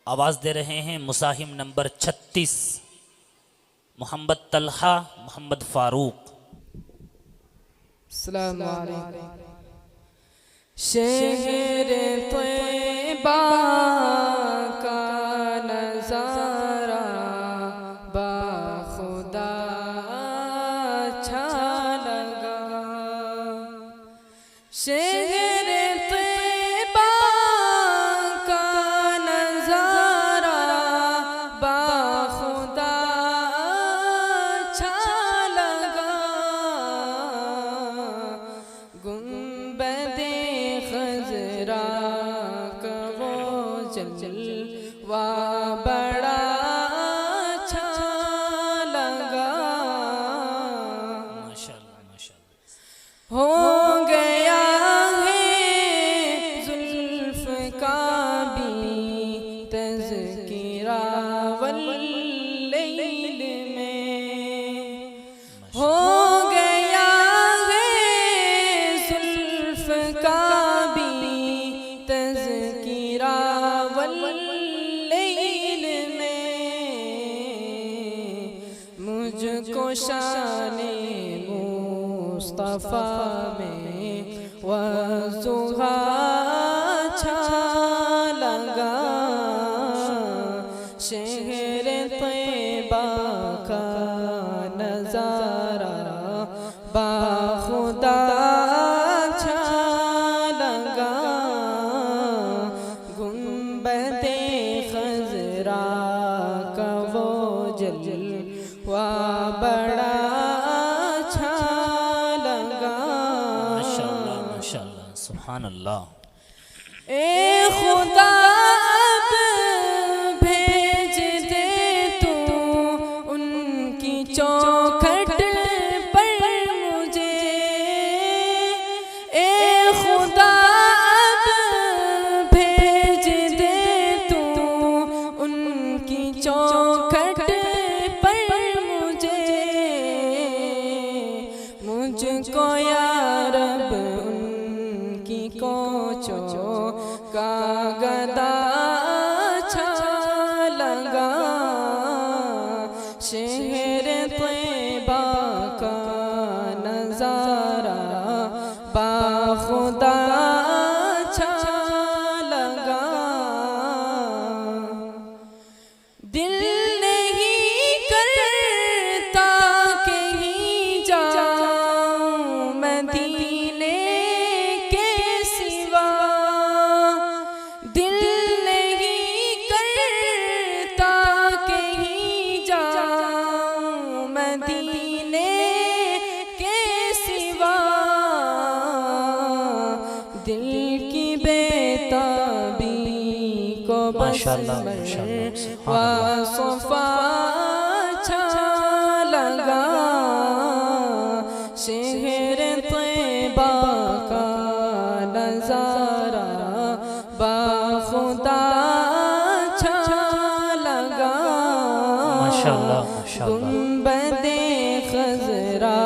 आवाज़ दे रहे हैं मुसाहिम नंबर 36 मोहम्मद तलहा मोहम्मद फारूक। अस्सलाम वालेकुम। शहर तैयबा का नज़ारा बाखुदा अच्छा लगा। शहर तैयबा का नज़ारा बाखुदा अच्छा लगा। गुंबदे खज़रा का वो जलवा बड़ा अच्छा लगा। माशाअल्लाह माशाअल्लाह। हो गया है ज़ुल्फ़ का भी तज़किरा वल्लैल में। हो गया है ज़ुल्फ़ का भी तज़किरा वल्लैल में। मुझको शाने मुस्तफ़ा में वज़ुहा अच्छा लगा। शहर तैयबा का नज़ारा बाखुदा अच्छा लगा। गुंबदे खज़रा का वो जलवा बड़ा अच्छा लगा। माशाअल्लाह माशाअल्लाह सुभान अल्लाह। ए खुदा अब भेज दे तू उनकी चौखट पर मुझे। ए खुदा अब भेज दे तू उनकी चौखट पर मुझे। मुझको या रब उनकी कोचो का गदा अच्छा लगा। शहर तैयबा का नज़ारा बाखुदा अच्छा लगा। दिल नहीं करता कहीं जाऊं मदीने के सिवा। दिल नहीं करता कहीं जाऊं मदीने के सिवा। दिल की बेताबी को बस माशाअल्लाह माशाअल्लाह वसफ़ा अच्छा लगा। शहर तैयबा का नज़ारा बाखुदा अच्छा लगा। माशाअल्लाह माशाअल्लाह। गुंबदे खज़रा